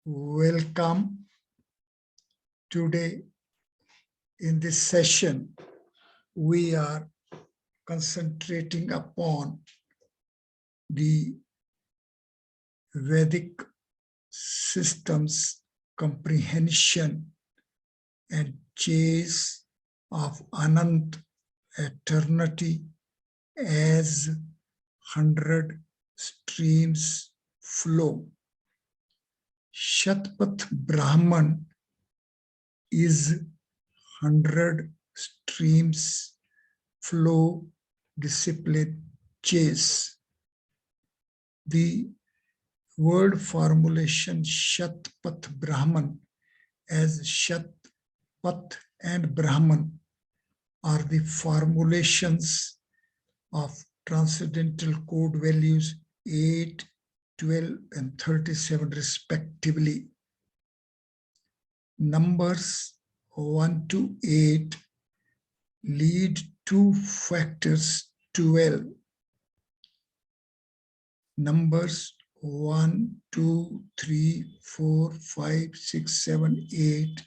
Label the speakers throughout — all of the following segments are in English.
Speaker 1: Welcome. Today in this session, we are concentrating upon the Vedic systems comprehension and chase of annant eternity as 100 streams flow. Shatphat Brahman is 100 streams flow discipline chase. The word formulation Shatphat Brahman as Shatphat and Brahman are the formulations of transcendental code values 8, 12, and 37 respectively. Numbers 1 to 8 lead to factors 12. Numbers 1, 2, 3, 4, 5, 6, 7, 8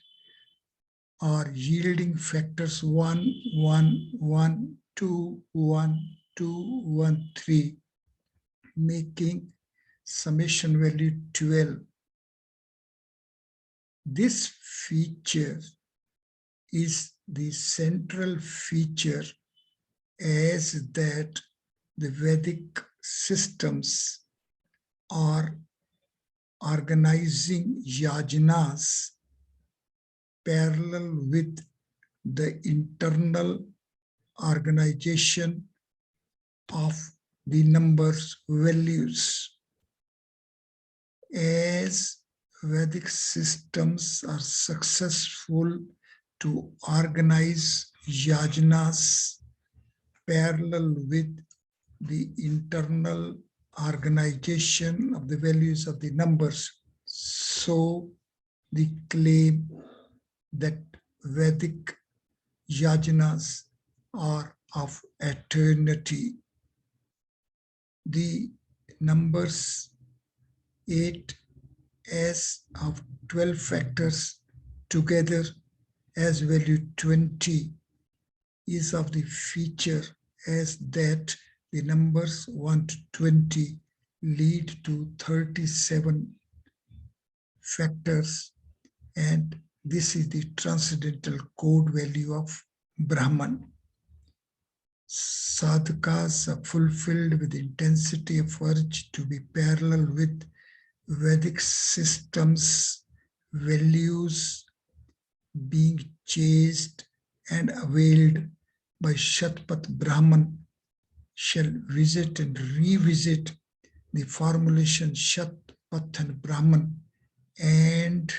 Speaker 1: are yielding factors 1, 1, 1, 2, 1, 2, 1, 3, making summation value 12. This feature is the central feature as that the Vedic systems are organizing yajanas parallel with the internal organization of the numbers values. As Vedic systems are successful to organize yajanas parallel with the internal organization of the values of the numbers, so the claim that Vedic yajanas are of eternity. The numbers 8 as of 12 factors together as value 20 is of the feature as that the numbers 1 to 20 lead to 37 factors, and this is the transcendental code value of Brahman. Sadhakas are fulfilled with intensity of urge to be parallel with Vedic systems values being chased and availed by Shatphat Brahman shall visit and revisit the formulation Shatphat and Brahman and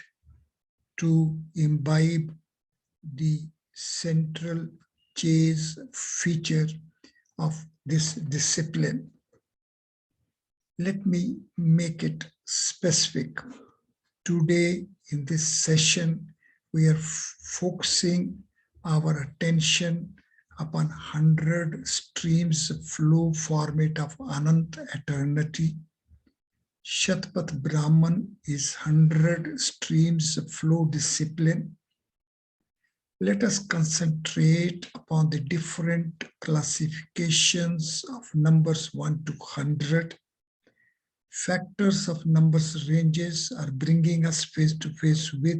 Speaker 1: to imbibe the central chase feature of this discipline. Let me make it specific. Today in this session, we are focusing our attention upon 100 streams flow format of annant eternity. Shatphat Brahman is 100 streams flow discipline. Let us concentrate upon the different classifications of numbers 1 to 100. Factors of numbers ranges are bringing us face to face with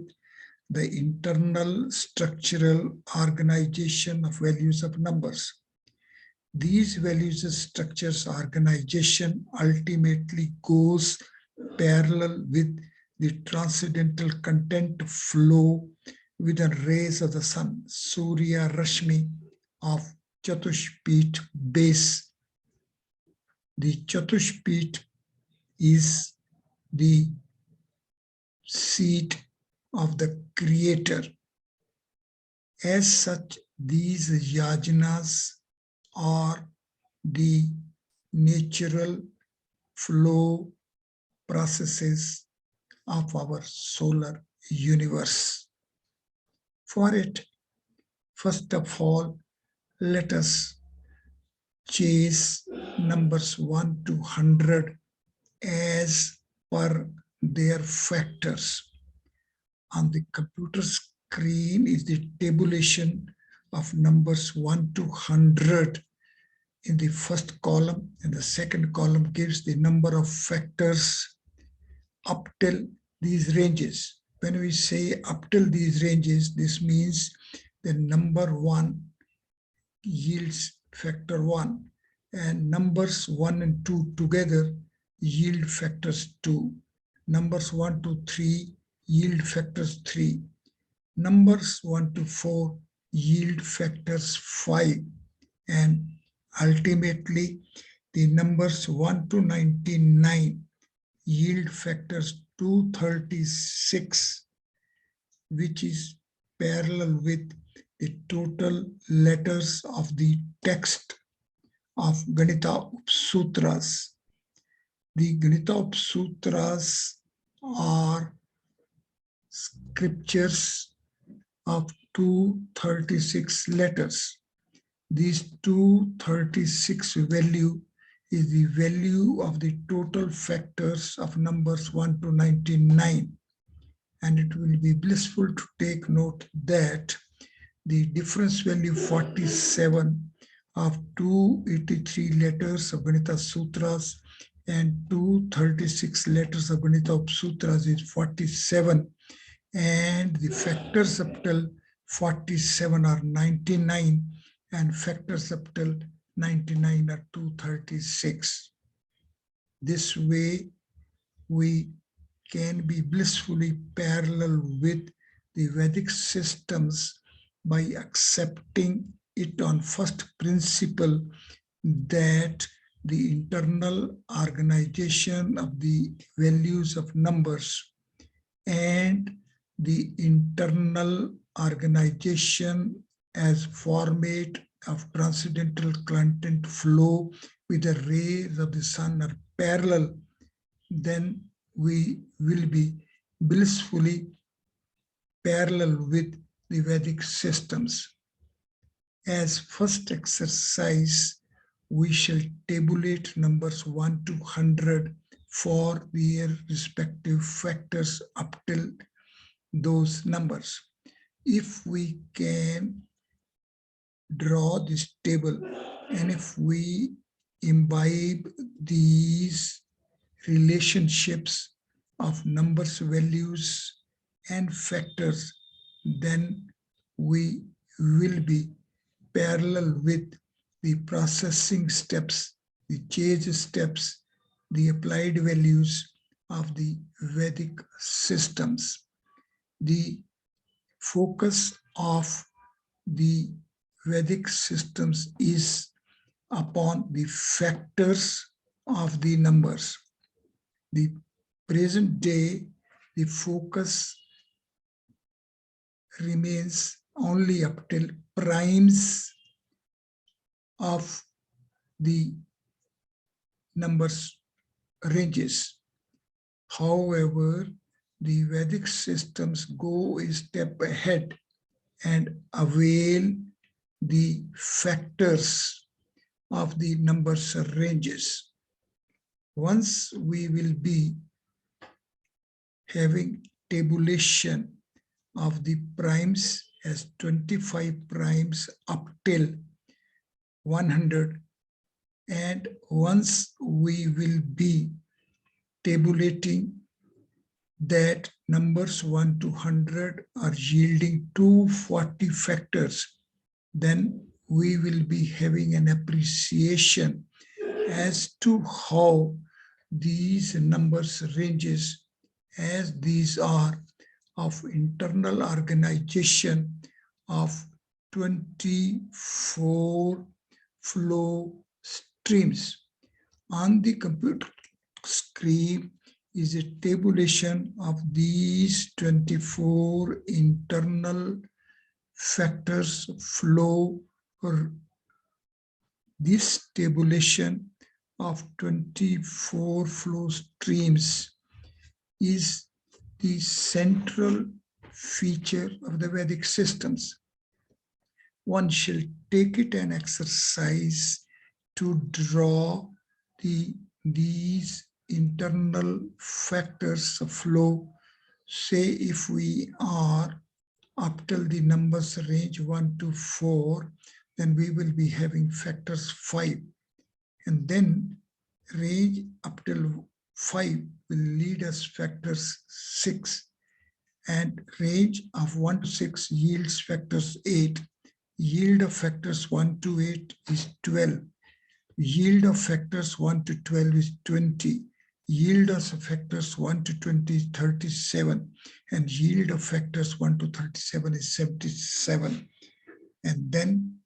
Speaker 1: the internal structural organization of values of numbers. These values structures organization ultimately goes parallel with the transcendental content flow within rays of the sun, surya, rashmi of chatushpeet base. The chatushpeet is the seat of the creator. As such, these yajanas are the natural flow processes of our solar universe. For it, first of all, let us chase numbers 1 to 100 as per their factors. On the computer screen is the tabulation of numbers 1 to 100 in the first column, and the second column gives the number of factors up till these ranges. When we say up till these ranges, this means the number 1 yields factor 1, and numbers 1 and 2 together yield factors 2. Numbers 1 to 3 yield factors 3. Numbers 1 to 4 yield factors 5. And ultimately, the numbers 1 to 99 yield factors 236, which is parallel with the total letters of the text of Ganita Upsutras. The Ganita Upsutras are scriptures of 236 letters. These 236 value is the value of the total factors of numbers 1 to 99. And it will be blissful to take note that the difference value 47 of 283 letters of Ganita Sutras and 236 letters of Ganita Upsutras is 47, and the factors up till 47 are 99, and factors up till 99 are 236. This way, we can be blissfully parallel with the Vedic systems by accepting it on first principle that the internal organization of the values of numbers and the internal organization as format of transcendental content flow with the rays of the sun are parallel, then we will be blissfully parallel with the Vedic systems. As first exercise, we shall tabulate numbers 1 to 100 for their respective factors up till those numbers. If we can draw this table, and if we imbibe these relationships of numbers, values, and factors, then we will be parallel with the processing steps, the change steps, the applied values of the Vedic systems. The focus of the Vedic systems is upon the factors of the numbers. The present day, the focus remains only up till primes of the numbers ranges. However, the Vedic systems go a step ahead and avail the factors of the numbers ranges. Once we will be having tabulation of the primes as 25 primes up till 100, and once we will be tabulating that numbers 1 to 100 are yielding 240 factors, then we will be having an appreciation as to how these numbers ranges, as these are of internal organization of 24 flow streams. On the computer screen is a tabulation of these 24 internal factors flow. Or this tabulation of 24 flow streams is the central feature of the Vedic systems. One shall take it an exercise to draw these internal factors flow. Say if we are up till the numbers range 1 to 4, then we will be having factors 5. And then range up till 5 will lead us factors 6. And range of 1 to 6 yields factors 8. Yield of factors 1 to 8 is 12. Yield of factors 1 to 12 is 20. Yield of factors 1 to 20 is 37. And yield of factors 1 to 37 is 77. And then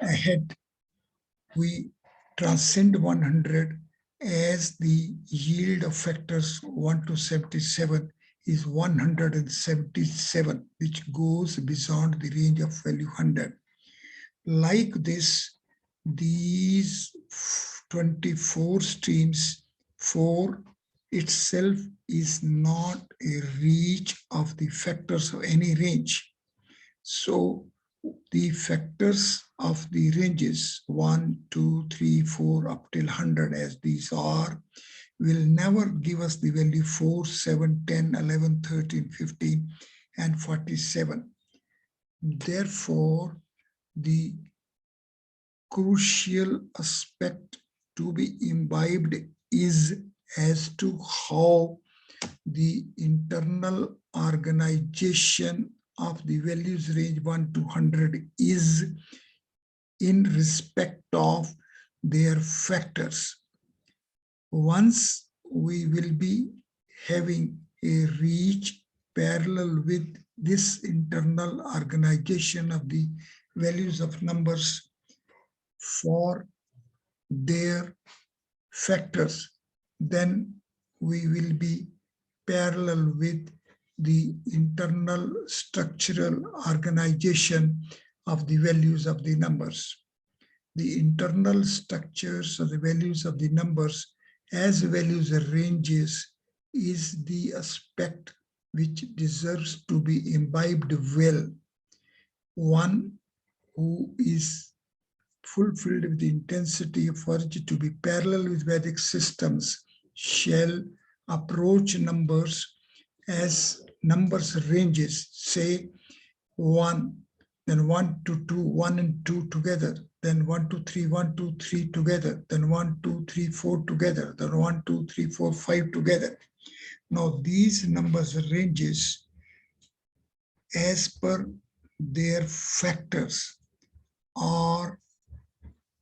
Speaker 1: ahead, we transcend 100 as the yield of factors 1 to 77 is 177, which goes beyond the range of value 100. Like this, these 24 streams, 4 itself is not a reach of the factors of any range. So the factors of the ranges 1, 2, 3, 4 up till 100 as these are will never give us the value 4, 7, 10, 11, 13, 15 and 47. Therefore, the crucial aspect to be imbibed is as to how the internal organization of the values range 1 to 100 is in respect of their factors. Once we will be having a reach parallel with this internal organization of the values of numbers for their factors, then we will be parallel with the internal structural organization of the values of the numbers. The internal structures of the values of the numbers as values of ranges is the aspect which deserves to be imbibed well. One who is fulfilled with the intensity of urge to be parallel with Vedic systems shall approach numbers as numbers ranges, say 1, then 1 to 2, 1 and 2 together, then 1, 2, 3, 1, 2, 3 together, then 1, 2, 3, 4 together, then 1, 2, 3, 4, 5 together. Now these numbers ranges as per their factors are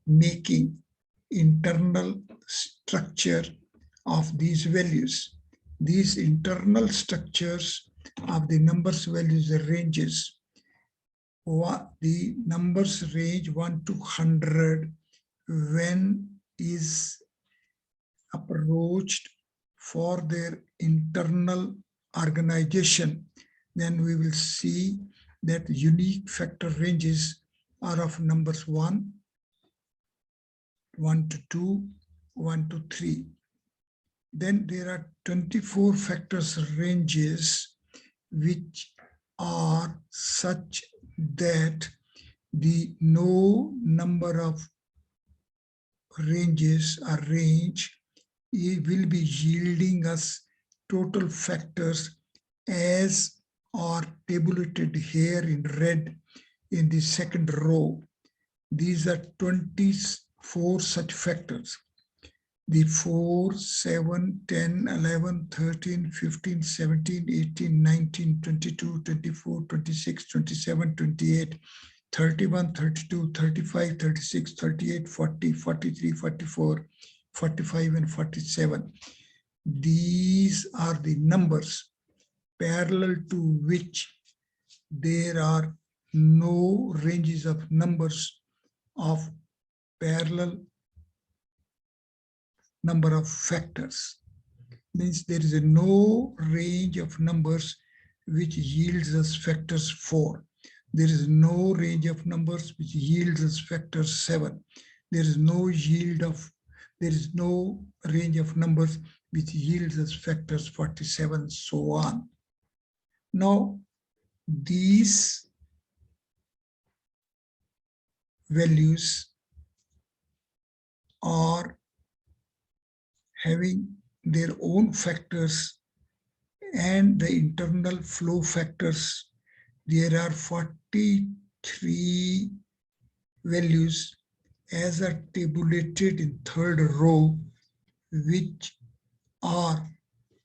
Speaker 1: making internal structure of these values. These internal structures of the numbers values ranges, the numbers range 1 to 100 when is approached for their internal organization, then we will see that unique factor ranges are of numbers 1, 1 to 2, 1 to 3. Then there are 24 factors ranges which are such that the no number of ranges or range will be yielding us total factors as are tabulated here in red in the second row. These are 24 such factors. The 4, 7, 10, 11, 13, 15, 17, 18, 19, 22, 24, 26, 27, 28, 31, 32, 35, 36, 38, 40, 43, 44, 45, and 47. These are the numbers parallel to which there are no ranges of numbers of parallel number of factors. Means there is no range of numbers which yields us factors 4. There is no range of numbers which yields us factors 7. There is no range of numbers which yields us factors 47, so on. Now, these values are having their own factors and the internal flow factors. There are 43 values as are tabulated in third row, which are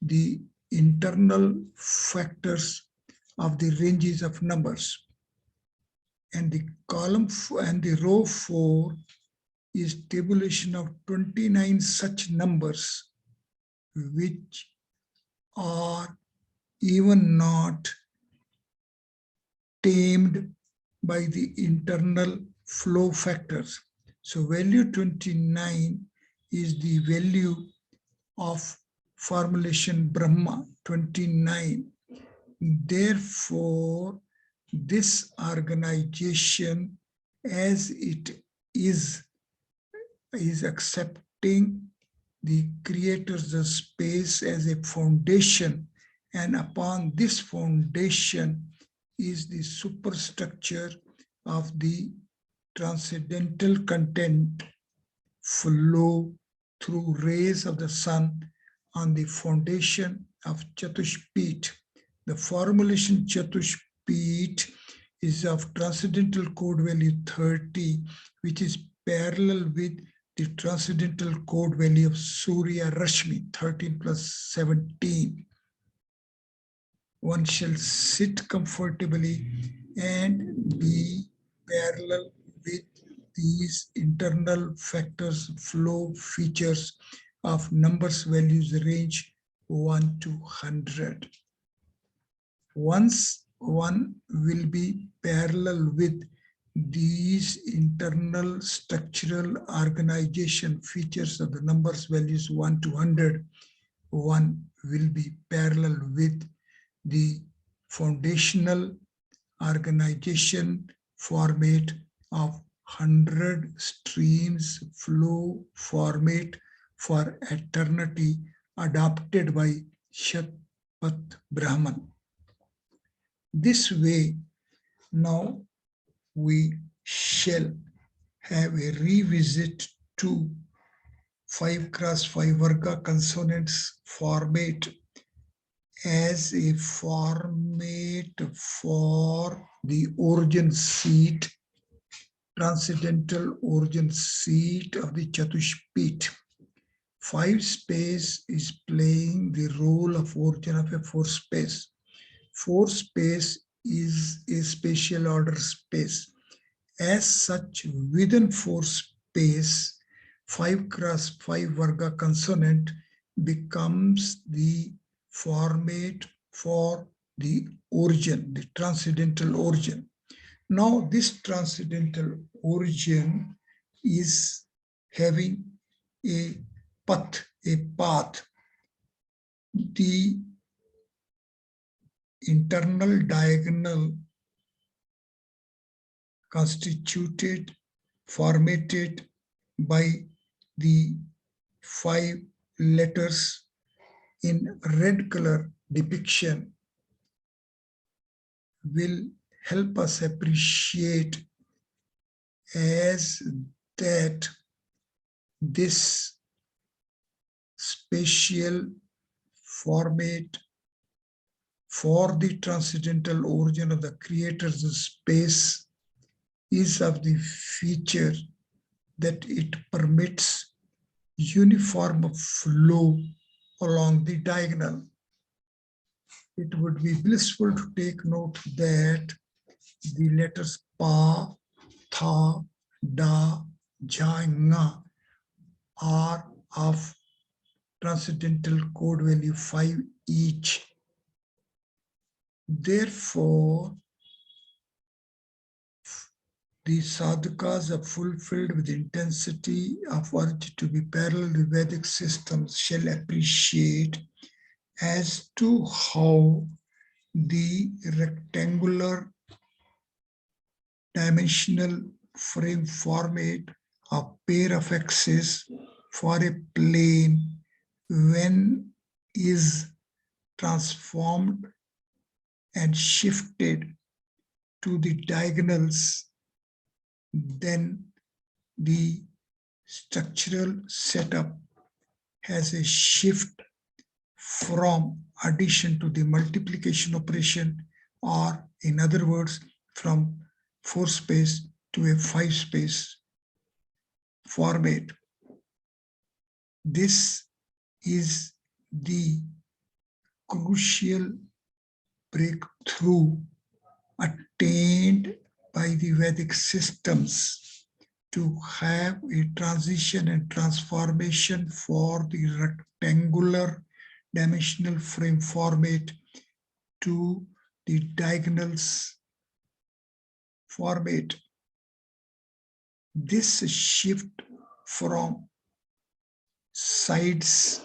Speaker 1: the internal factors of the ranges of numbers. And the column and the row 4 is tabulation of 29 such numbers which are even not tamed by the internal flow factors. So value 29 is the value of formulation Brahma 29. Therefore, this organization as it is accepting the creator's space as a foundation, and upon this foundation is the superstructure of the transcendental content flow through rays of the sun on the foundation of chatushpeet. The formulation chatushpeet is of transcendental code value 30, which is parallel with the transcendental code value of surya rashmi 13 plus 17. One shall sit comfortably and be parallel with these internal factors, flow features of numbers values range 1 to 100. Once one will be parallel with these internal structural organization features of the numbers values 1 to 100, one will be parallel with the foundational organization format of 100 streams flow format for eternity adopted by Shatphat Brahman. This way, now we shall have a revisit to 5x5 Varga consonants format as a format for the origin seat, transcendental origin seat of the chatushpeet. 5 space is playing the role of origin of a 4 space. 4 space is a spatial order space. As such, within 4 space, 5x5 Varga consonant becomes the format for the origin, the transcendental origin. Now, this transcendental origin is having a path, The internal diagonal constituted, formatted by the 5 letters in red color depiction will help us appreciate as that this spatial format for the transcendental origin of the creator's space is of the feature that it permits uniform flow along the diagonal. It would be blissful to take note that the letters Pa, Tha, Da, Ja, Nga are of transcendental code value 5 each. Therefore, the sadhakas are fulfilled with intensity of urge to be parallel with Vedic systems shall appreciate as to how the rectangular dimensional frame format of pair of axes for a plane when is transformed and shifted to the diagonals, then the structural setup has a shift from addition to the multiplication operation, or in other words, from 4-space to a 5-space format. This is the crucial breakthrough attained by the Vedic systems to have a transition and transformation for the rectangular dimensional frame format to the diagonals format. This shift from sides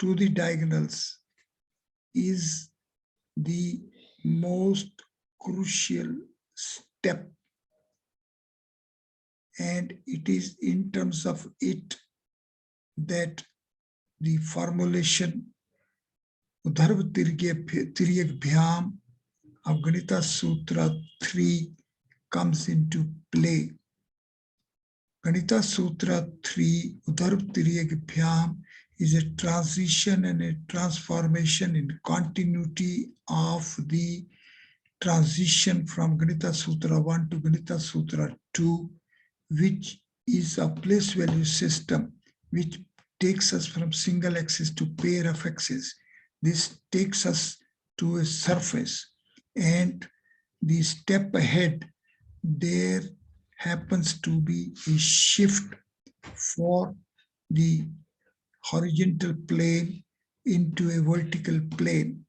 Speaker 1: to the diagonals is the most crucial step, and it is in terms of it that the formulation Udharv Tiryak Bhyam of Ganita Sutra 3 comes into play. Ganita Sutra 3 Udharv Tiryak Bhyam is a transition and a transformation in continuity of the transition from Ganita Sutra 1 to Ganita Sutra 2, which is a place value system which takes us from single axis to pair of axes. This takes us to a surface, and the step ahead, there happens to be a shift for the horizontal plane into a vertical plane.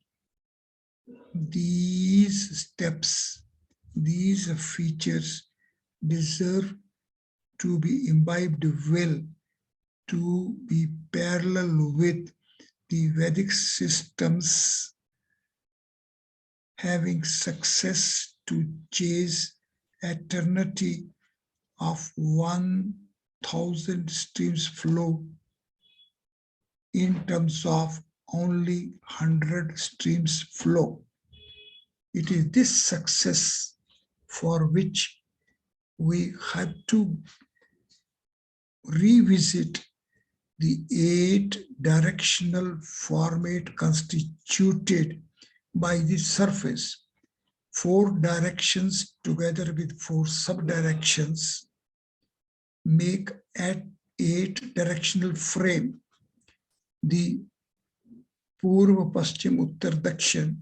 Speaker 1: These steps, these features deserve to be imbibed well, to be parallel with the Vedic systems having success to chase eternity of 1,000 streams flow in terms of only 100 streams flow. It is this success for which we had to revisit the 8 directional format constituted by the surface. 4 directions together with 4 subdirections make an 8 directional frame. The Purva, Paschim, Uttar, Dakshin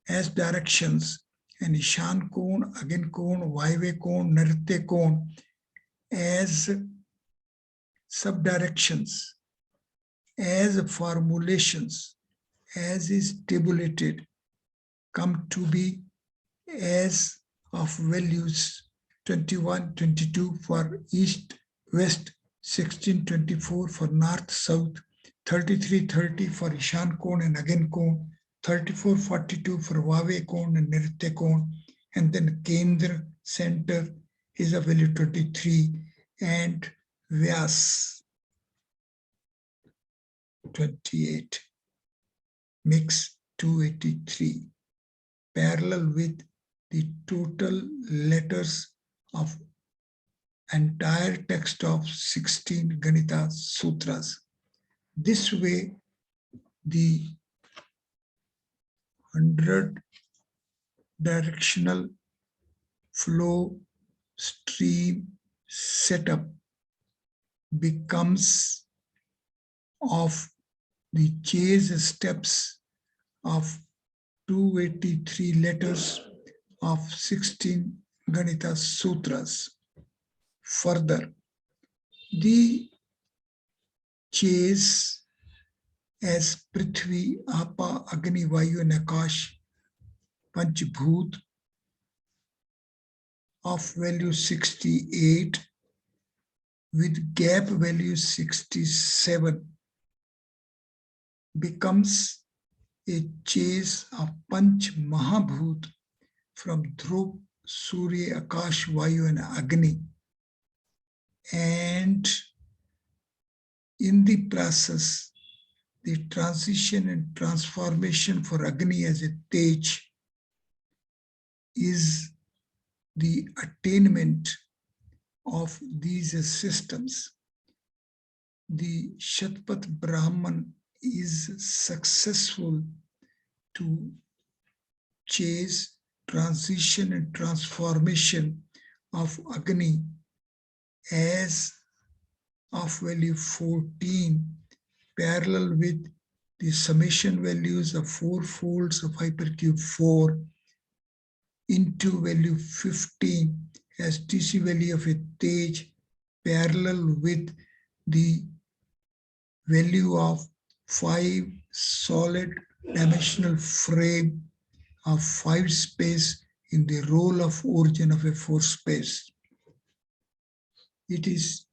Speaker 1: as directions, and Ishan Kon, Agin Kon, Vayve Kon, Nritya Kon as subdirections, as formulations, as is tabulated, come to be as of values 21, 22 for east, west, 16, 24 for north, south, 33, 30 for Ishan Kon and Agin Kon, 34, 42 for Vave Kon and Nritya Kon, and then Kendra center is a value 23, and Vyas 28, mix 283, parallel with the total letters of entire text of 16 Ganita Sutras. This way, the 100 directional flow stream setup becomes of the chase steps of 283 letters of 16 Ganita Sutras. Further, the chase as Prithvi, Apa, Agni, Vayu and Akash, Panchbhut of value 68 with gap value 67 becomes a chase of Panch Mahabhut from Dhruv, Surya, Akash, Vayu and Agni. And in the process, the transition and transformation for Agni as a Tej is the attainment of these systems. the Shatphat Brahman is successful to chase transition and transformation of Agni as of value 14, parallel with the summation values of 4 folds of hypercube 4 into value 15 as TC value of a Tej, parallel with the value of 5 solid dimensional frame of 5 space in the role of origin of a 4 space. It is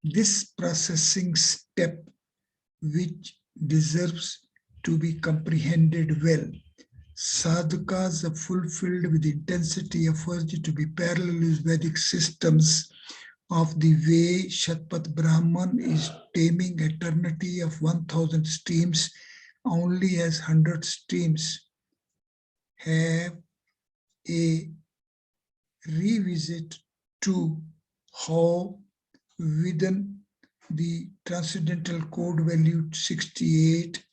Speaker 1: this processing step which deserves to be comprehended well. Sadhakas are fulfilled with the intensity of urge to be parallel with Vedic systems of the way Shatphat Brahman is taming eternity of 1000 streams only as 100 streams have a revisit to how within the transcendental code value 68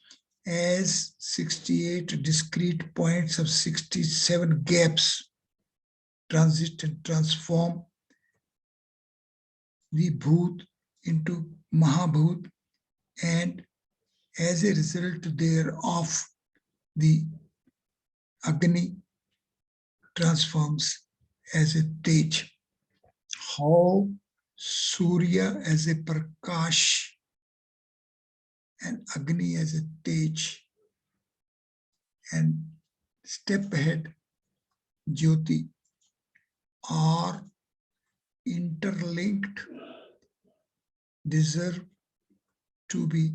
Speaker 1: as 68 discrete points of 67 gaps transit and transform the Bhut into Mahabhut, and as a result thereof the Agni transforms as a Tej. How Surya as a Prakash and Agni as a Tej, and step ahead Jyoti are interlinked, deserve to be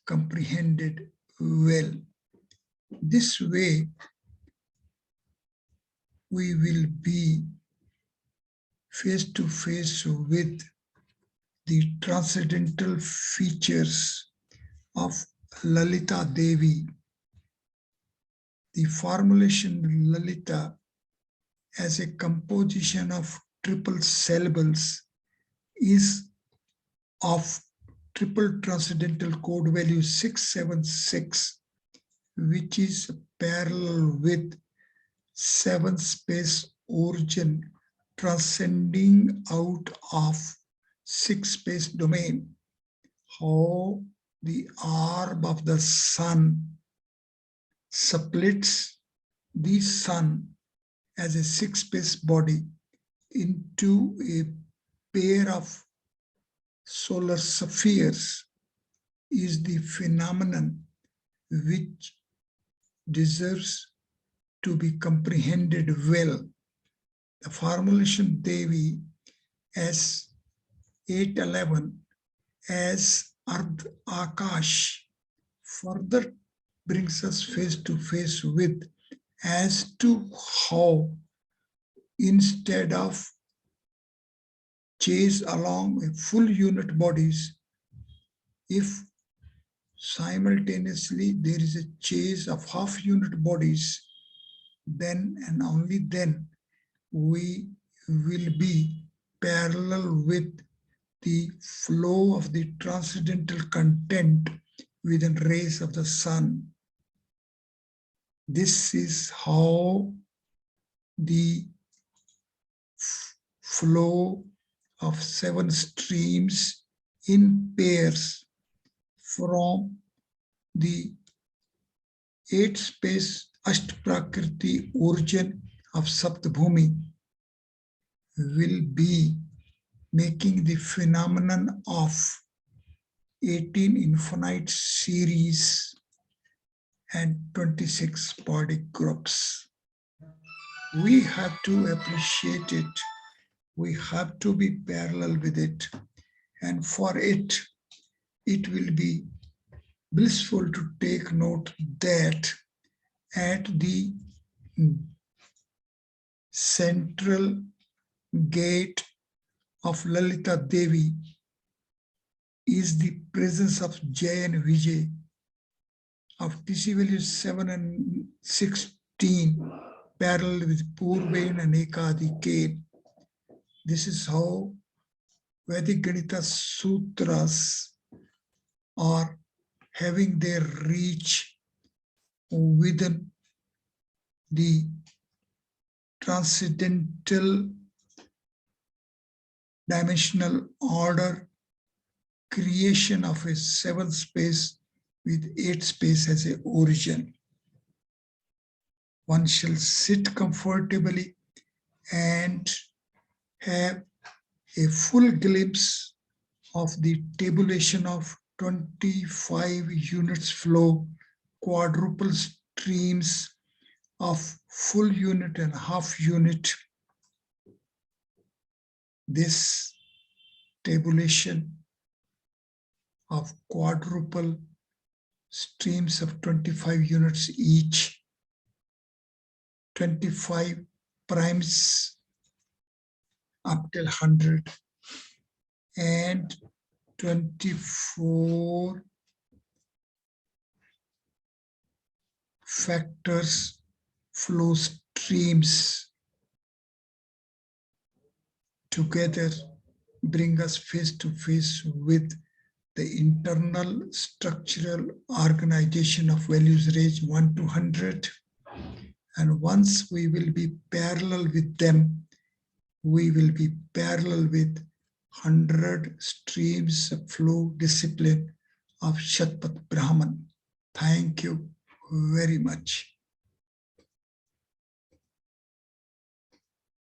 Speaker 1: comprehended well. This way we will be face to face with the transcendental features of Lalita Devi. The formulation Lalita as a composition of triple syllables is of triple transcendental code value 676, which is parallel with 7 space origin transcending out of 6 space domain. How the orb of the sun splits the sun as a 6 space body into a pair of solar spheres is the phenomenon which deserves to be comprehended well. The formulation Devi as 811 as Ardh Akash further brings us face to face with as to how instead of chase along a full unit bodies, if simultaneously there is a chase of half unit bodies, then and only then we will be parallel with the flow of the transcendental content within rays of the sun. This is how the flow of 7 streams in pairs from the 8 space Ashtprakriti origin of Saptabhumi will be making the phenomenon of 18 infinite series and 26 body groups. We have to appreciate it. We have to be parallel with it. And for it, it will be blissful to take note that at the central gate of Lalita Devi is the presence of Jay and Vijay of TC values 7 and 16 parallel with Purvain and Ekadike. This is how Vedic Ganita Sutras or having their reach within the transcendental dimensional order, creation of a seventh space with eight space as a origin. One shall sit comfortably and have a full glimpse of the tabulation of 25 units flow, quadruple streams of full unit and half unit. This tabulation of quadruple streams of 25 units each, 25 primes up till 100, and 24 factors flow streams together bring us face to face with the internal structural organization of values range 1 to 100. And once we will be parallel with them, we will be parallel with 100 streams of flow discipline of Shatphat Brahman. Thank you very much.